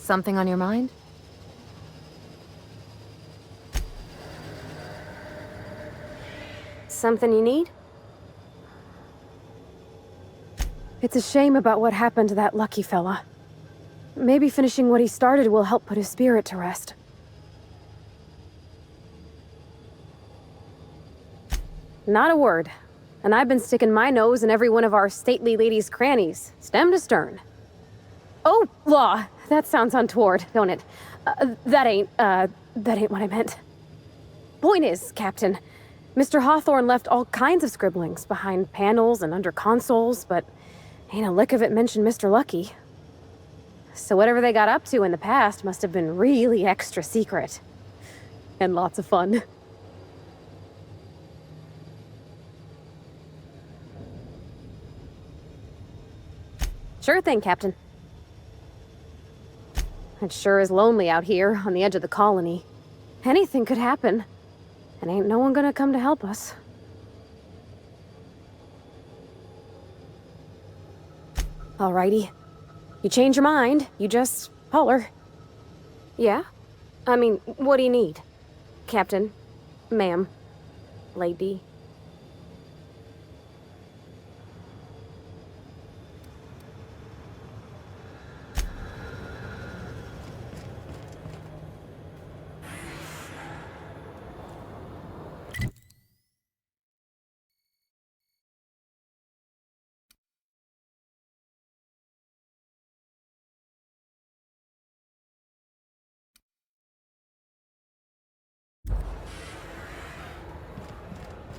Something on your mind? Something you need? It's a shame about what happened to that lucky fella. Maybe finishing what he started will help put his spirit to rest. Not a word. And I've been sticking my nose in every one of our stately ladies' crannies, stem to stern. Oh, law! That sounds untoward, don't it? That ain't what I meant. Point is, Captain, Mr. Hawthorne left all kinds of scribblings behind panels and under consoles, but ain't a lick of it mentioned Mr. Lucky. So whatever they got up to in the past must have been really extra secret. And lots of fun. Sure thing, Captain. It sure is lonely out here, on the edge of the colony. Anything could happen, and ain't no one gonna come to help us. Alrighty. You change your mind, you just holler. Yeah? I mean, what do you need? Captain? Ma'am? Lady?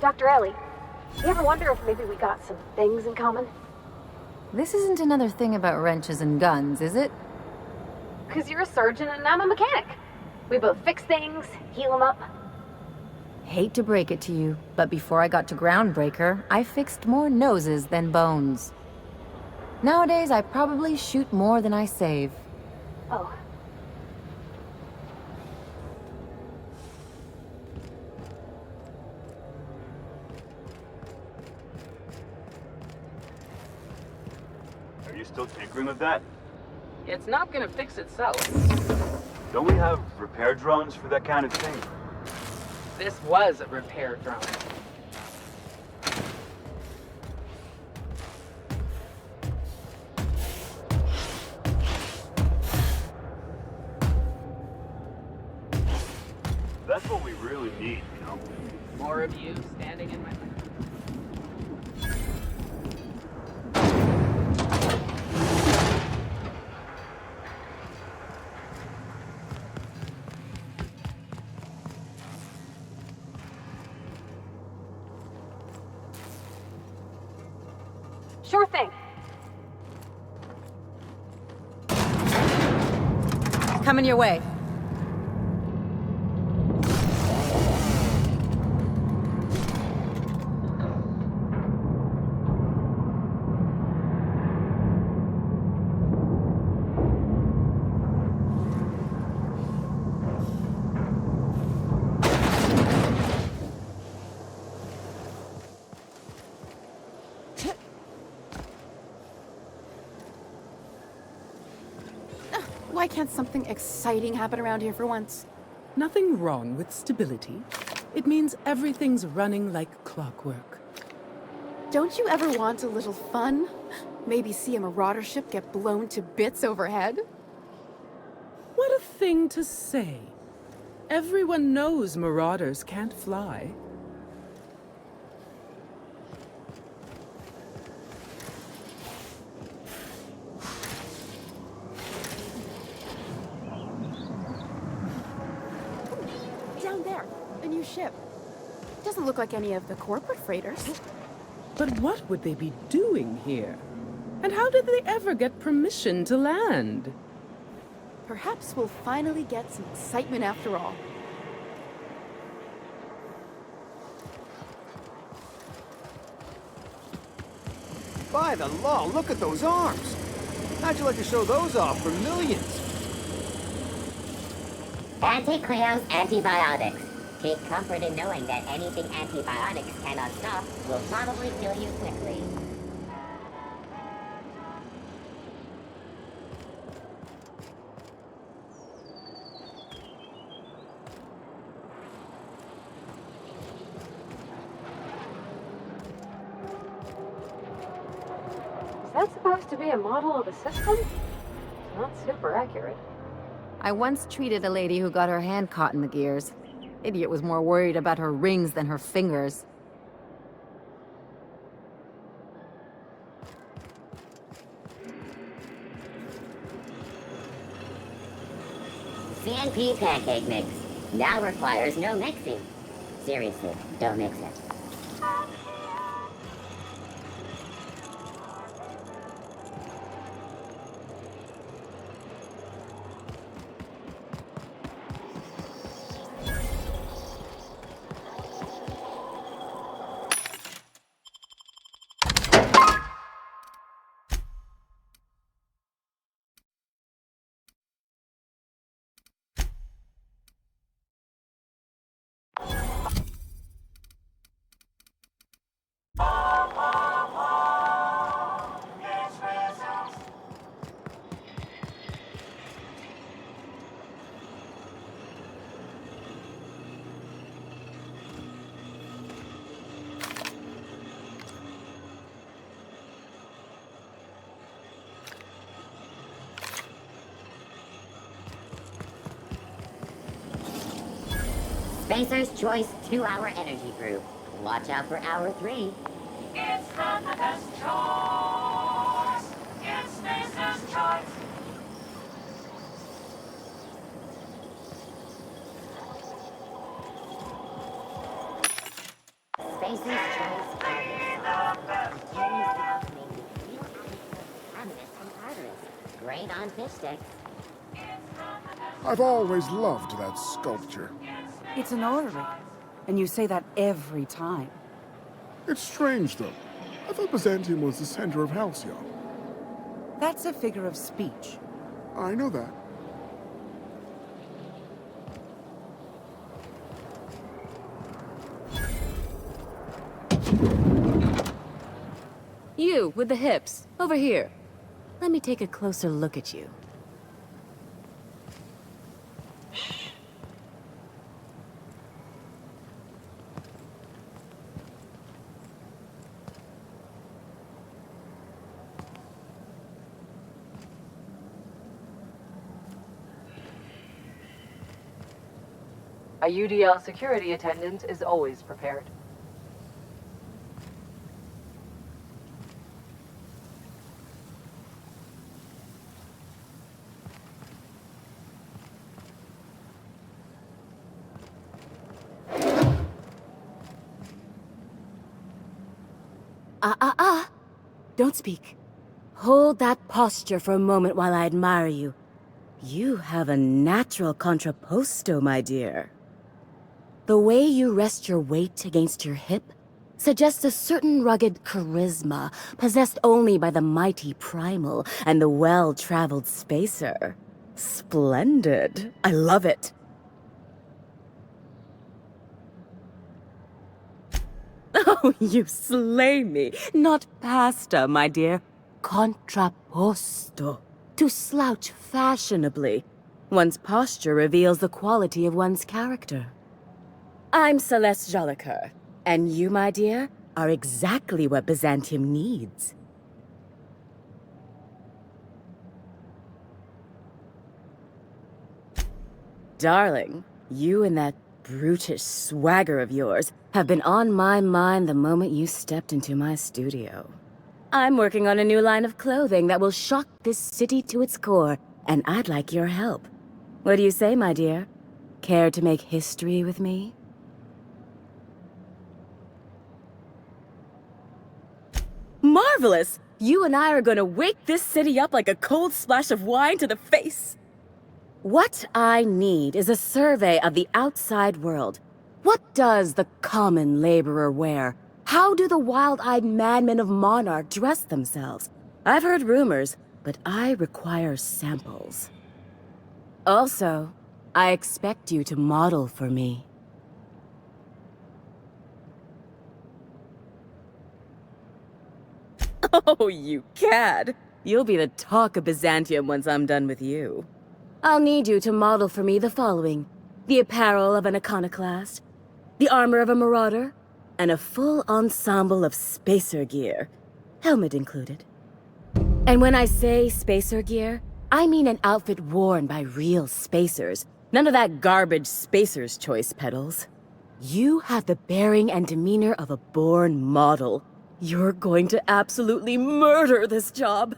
Dr. Ellie, you ever wonder if maybe we got some things in common? This isn't another thing about wrenches and guns, is it? 'Cause you're a surgeon and I'm a mechanic. We both fix things, heal them up. Hate to break it to you, but before I got to Groundbreaker, I fixed more noses than bones. Nowadays, I probably shoot more than I save. Oh. Are you still tinkering with that? It's not gonna fix itself. Don't we have repair drones for that kind of thing? This was a repair drone. That's what we really need, you know? More of you standing in my... Sure thing. Coming your way. Why can't something exciting happen around here for once? Nothing wrong with stability. It means everything's running like clockwork. Don't you ever want a little fun? Maybe see a marauder ship get blown to bits overhead? What a thing to say. Everyone knows marauders can't fly. Down there, a new ship. Doesn't look like any of the corporate freighters. But what would they be doing here? And how did they ever get permission to land? Perhaps we'll finally get some excitement after all. By the law, look at those arms! How'd you like to show those off for millions? Anti-Cleo's antibiotics. Take comfort in knowing that anything antibiotics cannot stop will probably kill you quickly. Is that supposed to be a model of the system? Not super accurate. I once treated a lady who got her hand caught in the gears. Idiot was more worried about her rings than her fingers. CNP pancake mix. Now requires no mixing. Seriously, don't mix it. Spacer's Choice 2-hour energy group. Watch out for hour 3. It's not the best choice. It's Spacer's Choice. Spacer's Choice Great on fish sticks. I've always loved that sculpture. It's an orrery, and you say that every time. It's strange, though. I thought Byzantium was the center of Halcyon. That's a figure of speech. I know that. You, with the hips, over here. Let me take a closer look at you. A UDL security attendant is always prepared. Don't speak. Hold that posture for a moment while I admire you. You have a natural contrapposto, my dear. The way you rest your weight against your hip suggests a certain rugged charisma possessed only by the mighty primal and the well-traveled spacer. Splendid. I love it. Oh, you slay me. Not pasta, my dear. Contrapposto. To slouch fashionably. One's posture reveals the quality of one's character. I'm Celeste Jolicoeur, and you, my dear, are exactly what Byzantium needs. Darling, you and that brutish swagger of yours have been on my mind the moment you stepped into my studio. I'm working on a new line of clothing that will shock this city to its core, and I'd like your help. What do you say, my dear? Care to make history with me? Marvelous! You and I are gonna wake this city up like a cold splash of wine to the face. What I need is a survey of the outside world. What does the common laborer wear? How do the wild-eyed madmen of Monarch dress themselves? I've heard rumors, but I require samples. Also, I expect you to model for me. Oh, you cad! You'll be the talk of Byzantium once I'm done with you. I'll need you to model for me the following: the apparel of an iconoclast, the armor of a marauder, and a full ensemble of spacer gear, helmet included. And when I say spacer gear, I mean an outfit worn by real spacers. None of that garbage spacer's choice pedals. You have the bearing and demeanor of a born model. You're going to absolutely murder this job.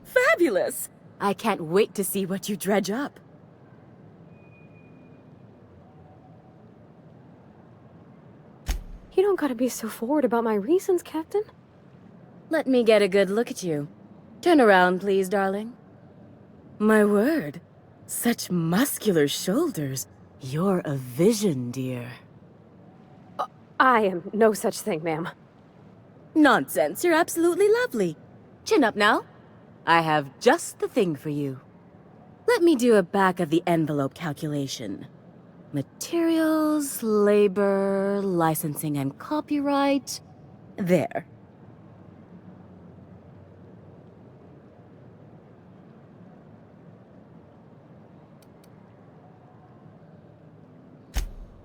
Fabulous! I can't wait to see what you dredge up. You don't gotta be so forward about my reasons, Captain. Let me get a good look at you. Turn around, please, darling. My word. Such muscular shoulders. You're a vision, dear. I am no such thing, ma'am. Nonsense. You're absolutely lovely. Chin up now. I have just the thing for you. Let me do a back-of-the-envelope calculation. Materials, labor, licensing and copyright. There.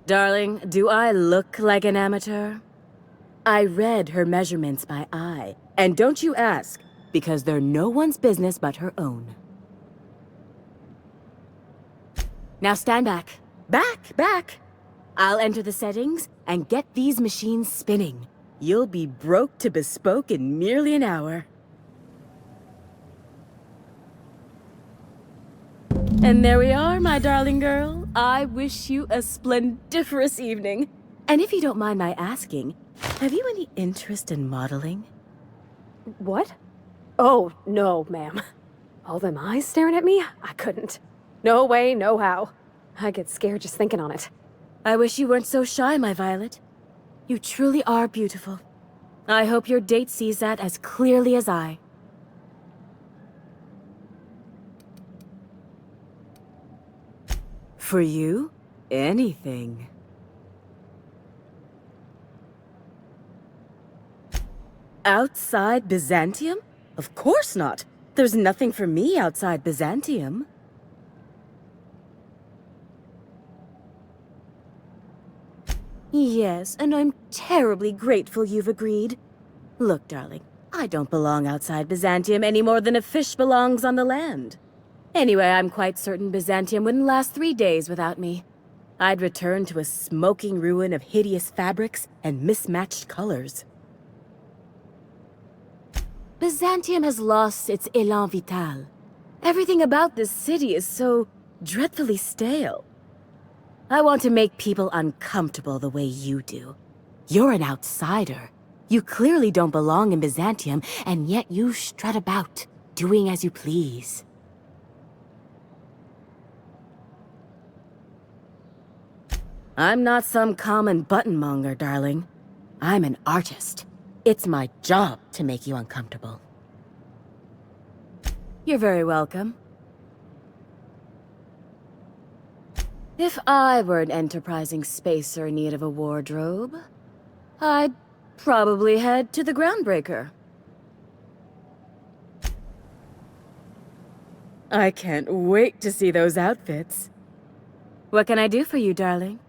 Darling, do I look like an amateur? I read her measurements by eye. And don't you ask, because they're no one's business but her own. Now stand back. Back! I'll enter the settings and get these machines spinning. You'll be broke to bespoke in merely an hour. And there we are, my darling girl. I wish you a splendiferous evening. And if you don't mind my asking, have you any interest in modeling? What? Oh, no, ma'am. All them eyes staring at me? I couldn't. No way, no how. I get scared just thinking on it. I wish you weren't so shy, my Violet. You truly are beautiful. I hope your date sees that as clearly as I. For you, anything. Outside Byzantium? Of course not. There's nothing for me outside Byzantium. Yes, and I'm terribly grateful you've agreed. Look, darling, I don't belong outside Byzantium any more than a fish belongs on the land. Anyway, I'm quite certain Byzantium wouldn't last 3 days without me. I'd return to a smoking ruin of hideous fabrics and mismatched colors. Byzantium has lost its élan vital. Everything about this city is so dreadfully stale. I want to make people uncomfortable the way you do. You're an outsider. You clearly don't belong in Byzantium, and yet you strut about, doing as you please. I'm not some common buttonmonger, darling. I'm an artist. It's my job to make you uncomfortable. You're very welcome. If I were an enterprising spacer in need of a wardrobe, I'd probably head to the Groundbreaker. I can't wait to see those outfits. What can I do for you, darling?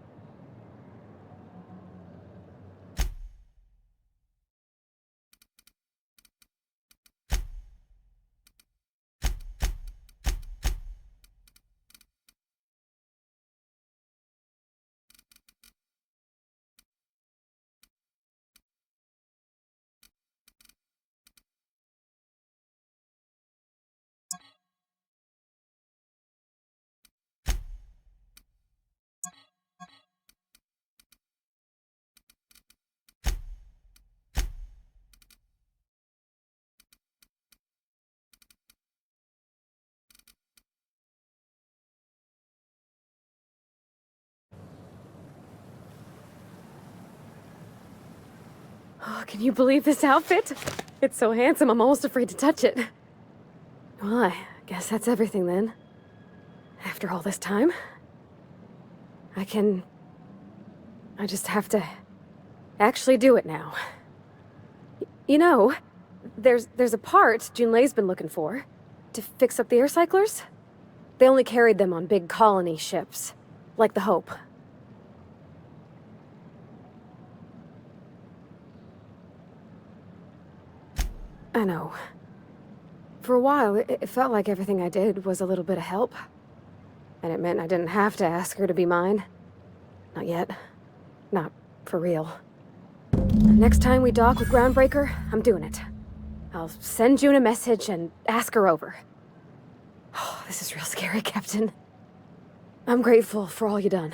Oh, can you believe this outfit? It's so handsome, I'm almost afraid to touch it. Well, I guess that's everything then. After all this time, I just have to actually do it now. You know, there's a part Junlei's been looking for to fix up the air cyclers. They only carried them on big colony ships, like the Hope. I know. For a while, it felt like everything I did was a little bit of help. And it meant I didn't have to ask her to be mine. Not yet. Not for real. Next time we dock with Groundbreaker, I'm doing it. I'll send June a message and ask her over. Oh, this is real scary, Captain. I'm grateful for all you done.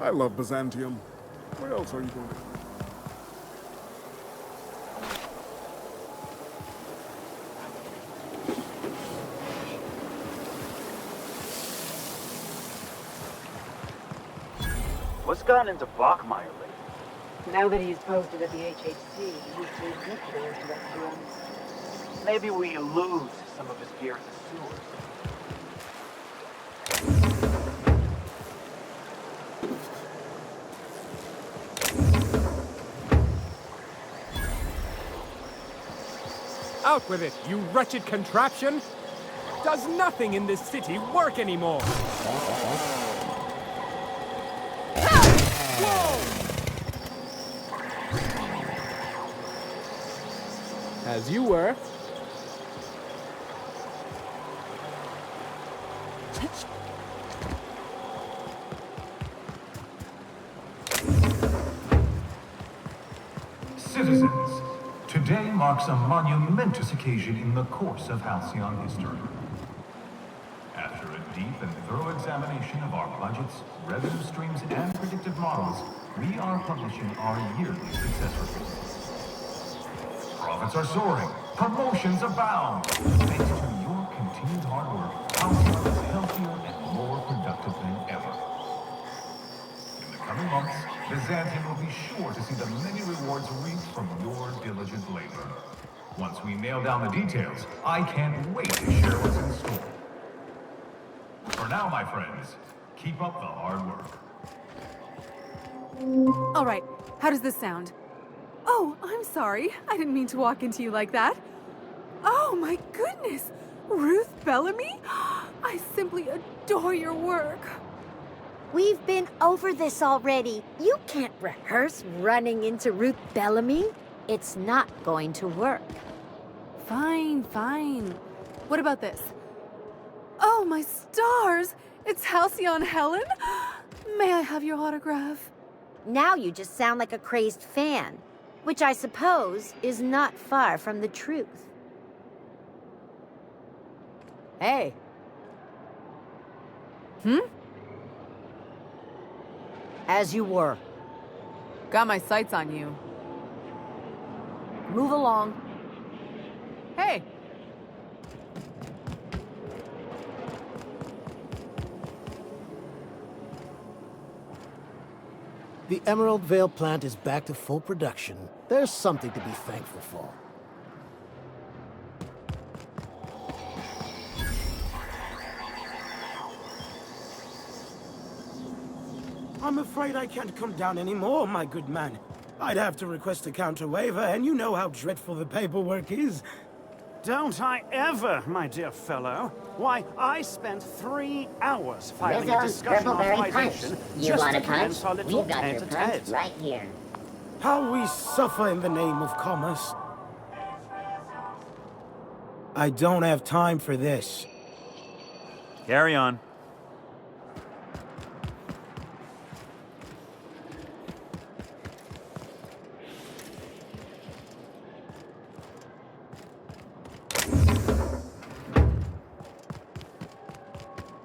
I love Byzantium. Where else are you going? What's gotten into Bachmeyer lately? Now that he's posted at the HHC, he's too nuclear to run. Maybe we lose some of his gear in the sewers. Out with it, you wretched contraption! Does nothing in this city work anymore? Whoa! As you were. Citizens, today marks a monumentous occasion in the course of Halcyon history. After a deep and thorough examination of our budgets, revenue streams, and predictive models, we are publishing our yearly success report. Profits are soaring, promotions abound. Thanks to your continued hard work, Halcyon is healthier and more productive than ever. In the coming months, Byzantium will be sure to see the many rewards reaped from your diligent labor. Once we nail down the details, I can't wait to share what's in store. For now, my friends, keep up the hard work. All right, how does this sound? Oh, I'm sorry. I didn't mean to walk into you like that. Oh my goodness! Ruth Bellamy? I simply adore your work. We've been over this already. You can't rehearse running into Ruth Bellamy. It's not going to work. Fine, fine. What about this? Oh, my stars! It's Halcyon Helen? May I have your autograph? Now you just sound like a crazed fan, which I suppose is not far from the truth. Hey. As you were. Got my sights on you. Move along. Hey! The Emerald Vale plant is back to full production. There's something to be thankful for. I'm afraid I can't come down anymore, my good man. I'd have to request a counter waiver, and you know how dreadful the paperwork is. Don't I ever, my dear fellow? Why, I spent 3 hours filing a discussion authorization just to commence our little We've got your punch tete-a-tete. right here. How we suffer in the name of commerce. I don't have time for this. Carry on.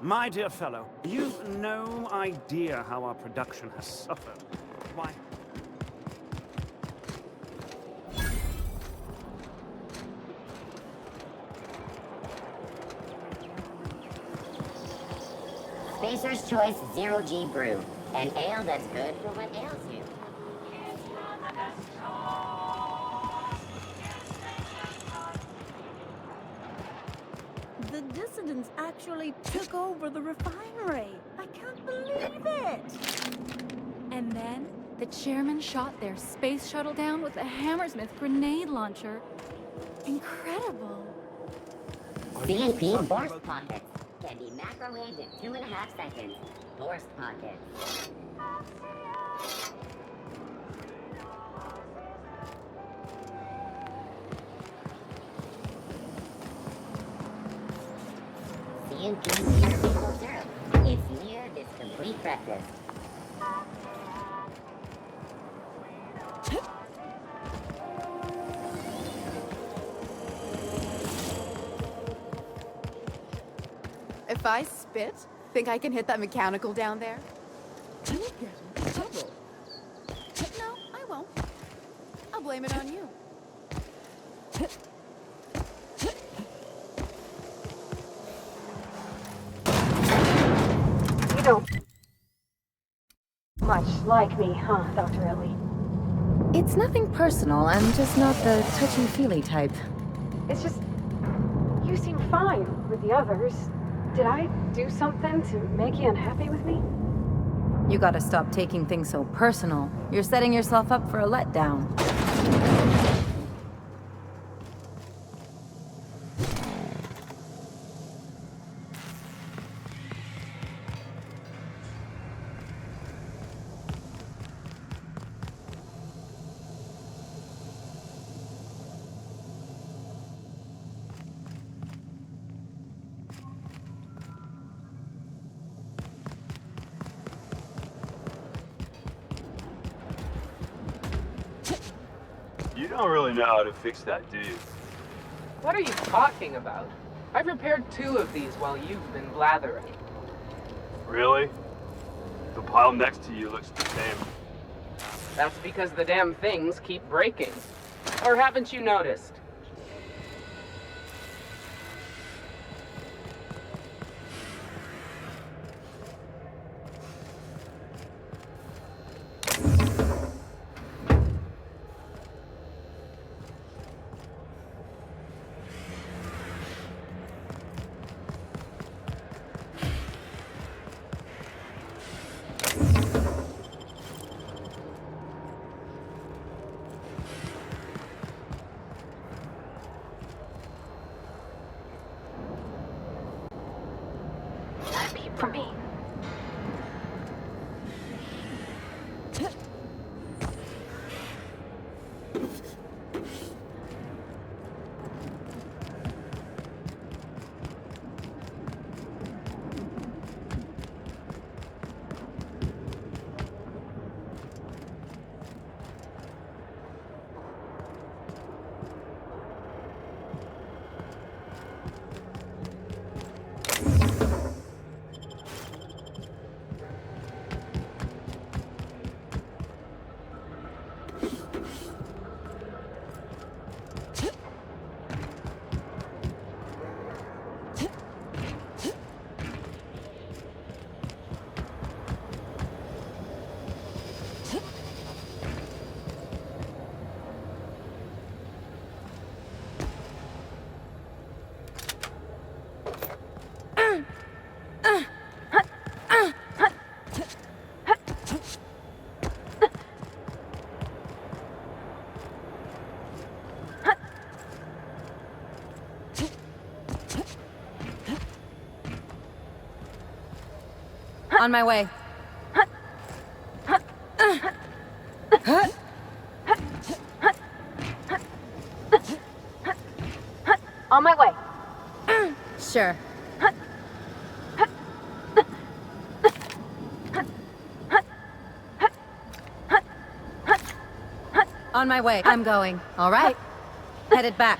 My dear fellow, you've no idea how our production has suffered. Why? Spacer's Choice Zero G Brew. An ale that's good for what ails you. The dissidents actually took over the refinery. I can't believe it. And then the chairman shot their space shuttle down with a Hammersmith grenade launcher. Incredible. CAP Force Pockets. can be macrowaved in 2.5 seconds. Forced pocket. CNP maple syrup. It's near this complete breakfast. If I spit, think I can hit that mechanical down there? You'll get in trouble. No, I won't. I'll blame it on you. You don't much like me, huh, Dr. Ellie? It's nothing personal. I'm just not the touchy-feely type. It's just, you seem fine with the others. Did I do something to make you unhappy with me? You gotta stop taking things so personal. You're setting yourself up for a letdown. You don't really know how to fix that, do you? What are you talking about? I've repaired 2 of these while you've been blathering. Really? The pile next to you looks the same. That's because the damn things keep breaking. Or haven't you noticed? For me. On my way. On my way. Sure. On my way. I'm going. All right. Headed back.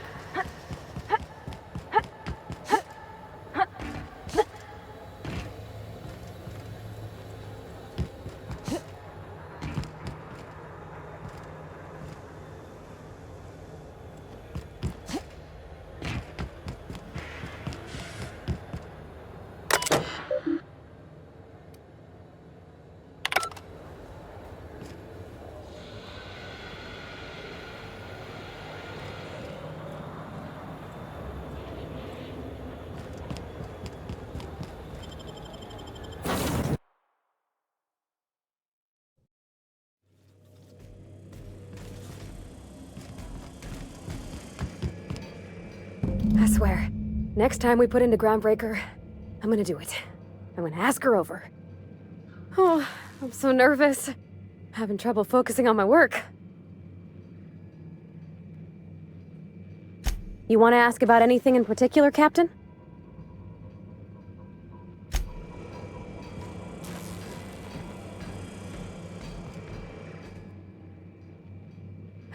I swear, next time we put into Groundbreaker, I'm gonna do it. I'm gonna ask her over. Oh, I'm so nervous. Having trouble focusing on my work. You want to ask about anything in particular, Captain?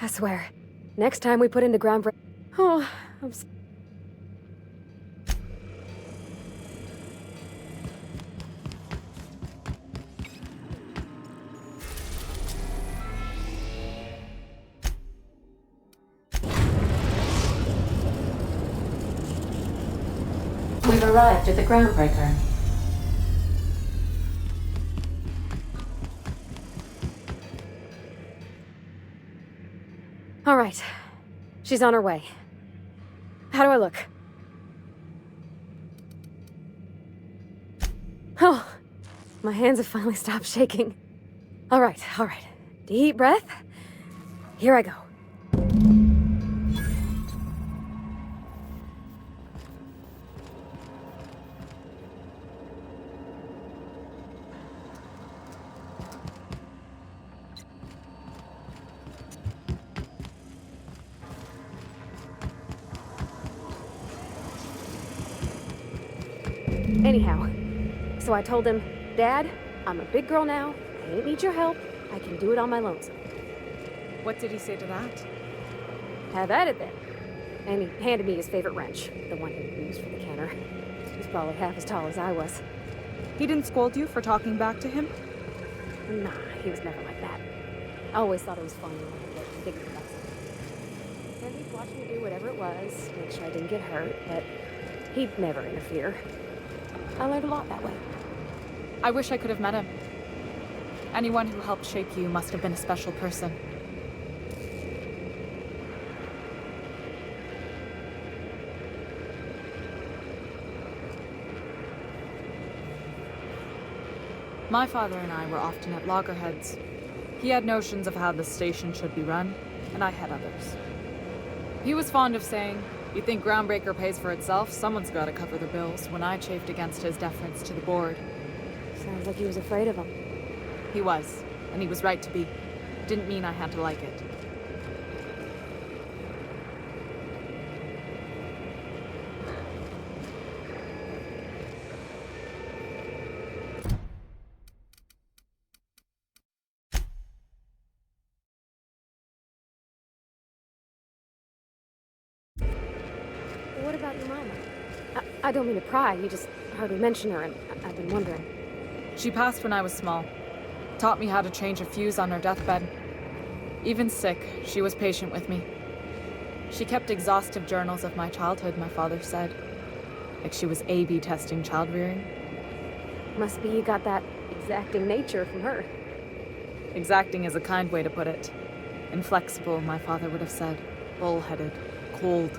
I swear, next time we put into ground break... Oh, I'm so... We've arrived at the groundbreaker. All right. She's on her way. How do I look? Oh, my hands have finally stopped shaking. All right. Deep breath. Here I go. Anyhow, so I told him, Dad, I'm a big girl now. I ain't need your help. I can do it on my lonesome. What did he say to that? Have at it then. And he handed me his favorite wrench, the one he used for the canner. He's probably half as tall as I was. He didn't scold you for talking back to him? Nah, he was never like that. I always thought it was funny when I get figured about something. And he'd watch me do whatever it was, make sure I didn't get hurt, but he'd never interfere. I learned a lot that way. I wish I could have met him. Anyone who helped shape you must have been a special person. My father and I were often at loggerheads. He had notions of how the station should be run, and I had others. He was fond of saying, "You think Groundbreaker pays for itself? Someone's got to cover the bills," when I chafed against his deference to the board. Sounds like he was afraid of him. He was, and he was right to be. Didn't mean I had to like it. What about your mama? I don't mean to pry, you just heard me mention her, and I've been wondering. She passed when I was small. Taught me how to change a fuse on her deathbed. Even sick, she was patient with me. She kept exhaustive journals of my childhood, my father said. Like she was A/B testing child rearing. Must be you got that exacting nature from her. Exacting is a kind way to put it. Inflexible, my father would have said. Bull-headed. Cold.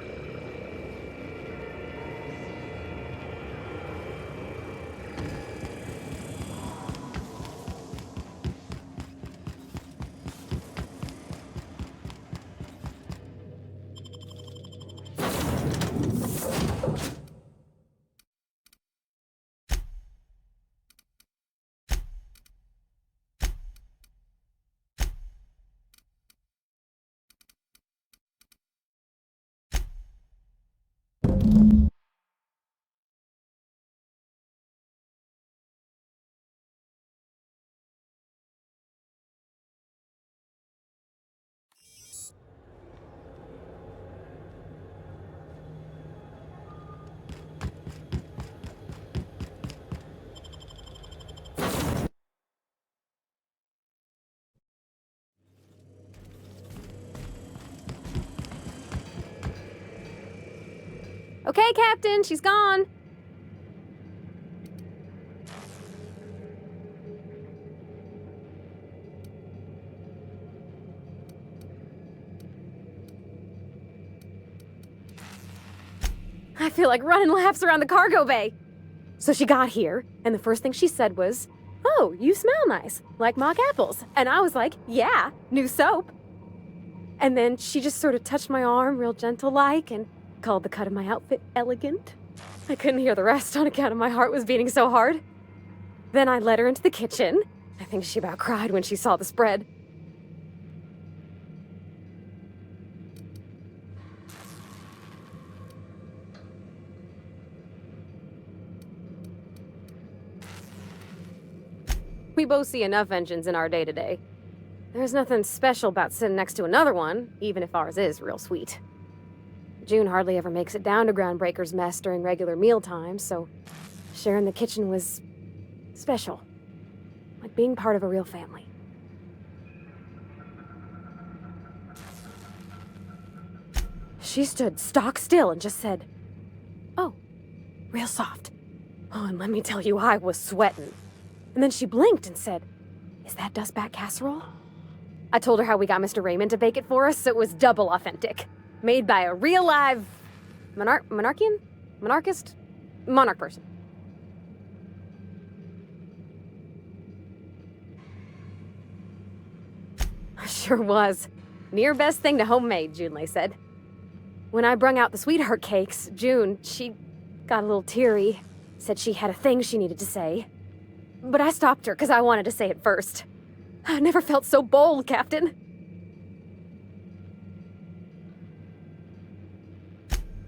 Okay, Captain, she's gone. I feel like running laps around the cargo bay. So she got here, and the first thing she said was, "Oh, you smell nice, like mock apples." And I was like, "Yeah, new soap." And then she just sort of touched my arm real gentle-like and called the cut of my outfit elegant. I couldn't hear the rest on account of my heart was beating so hard. Then I led her into the kitchen. I think she about cried when she saw the spread. We both see enough engines in our day-to-day. There's nothing special about sitting next to another one, even if ours is real sweet. June hardly ever makes it down to Groundbreaker's mess during regular meal times, so sharing the kitchen was special. Like being part of a real family. She stood stock still and just said, "Oh, real soft." Oh, and let me tell you, I was sweating. And then she blinked and said, "Is that dustbat casserole?" I told her how we got Mr. Raymond to bake it for us, so it was double authentic. Made by a real live monarch person. Sure was. Near best thing to homemade, Junlei said. When I brung out the sweetheart cakes, June, she got a little teary, said she had a thing she needed to say. But I stopped her because I wanted to say it first. I never felt so bold, Captain.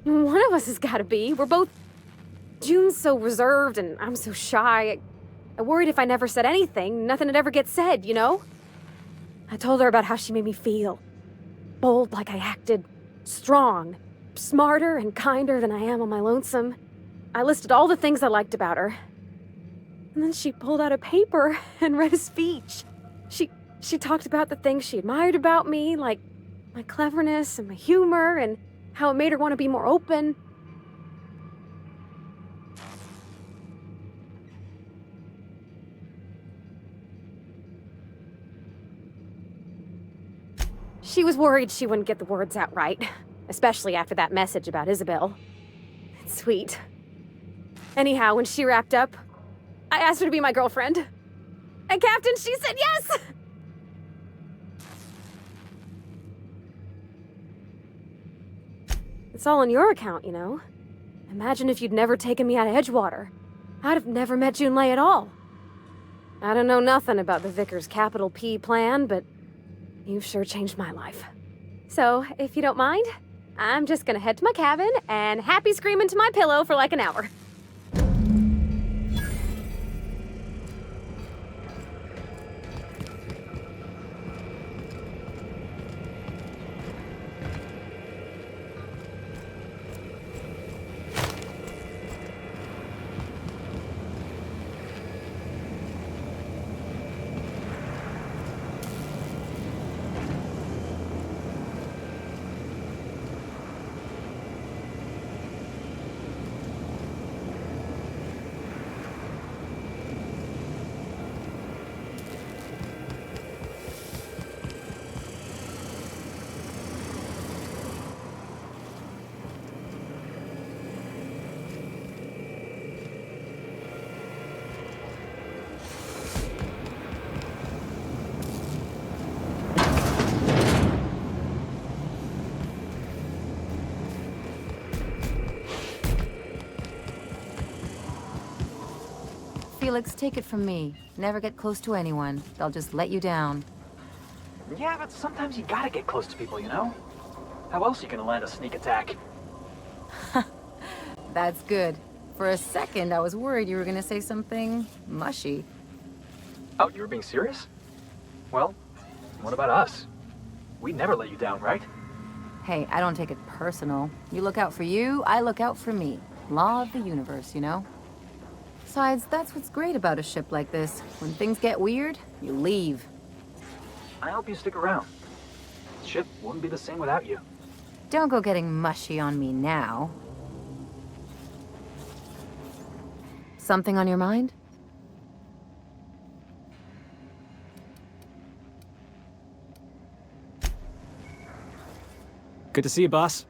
One of us has got to be. We're both... June's so reserved and I'm so shy. I worried if I never said anything, nothing would ever get said, you know? I told her about how she made me feel. Bold like I acted. Strong. Smarter and kinder than I am on my lonesome. I listed all the things I liked about her. And then she pulled out a paper and read a speech. She talked about the things she admired about me, like my cleverness and my humor, and how it made her want to be more open. She was worried she wouldn't get the words out right, especially after that message about Isabel. It's sweet. Anyhow, when she wrapped up, I asked her to be my girlfriend. And Captain, she said yes! It's all on your account, you know. Imagine if you'd never taken me out of Edgewater. I'd have never met Junlei at all. I don't know nothing about the Vicar's capital P plan, but you've sure changed my life. So, if you don't mind, I'm just gonna head to my cabin and happy scream into my pillow for like an hour. Felix, take it from me. Never get close to anyone. They'll just let you down. Yeah, but sometimes you gotta get close to people, you know? How else are you gonna land a sneak attack? That's good. For a second, I was worried you were gonna say something mushy. Oh, you were being serious? Well, what about us? We'd never let you down, right? Hey, I don't take it personal. You look out for you, I look out for me. Law of the universe, you know? Besides, that's what's great about a ship like this. When things get weird, you leave. I hope you stick around. The ship wouldn't be the same without you. Don't go getting mushy on me now. Something on your mind? Good to see you, boss.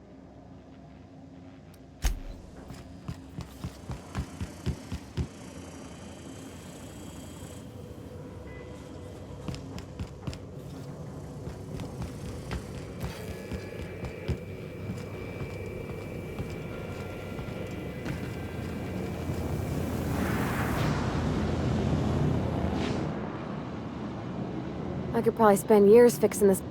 I could probably spend years fixing this.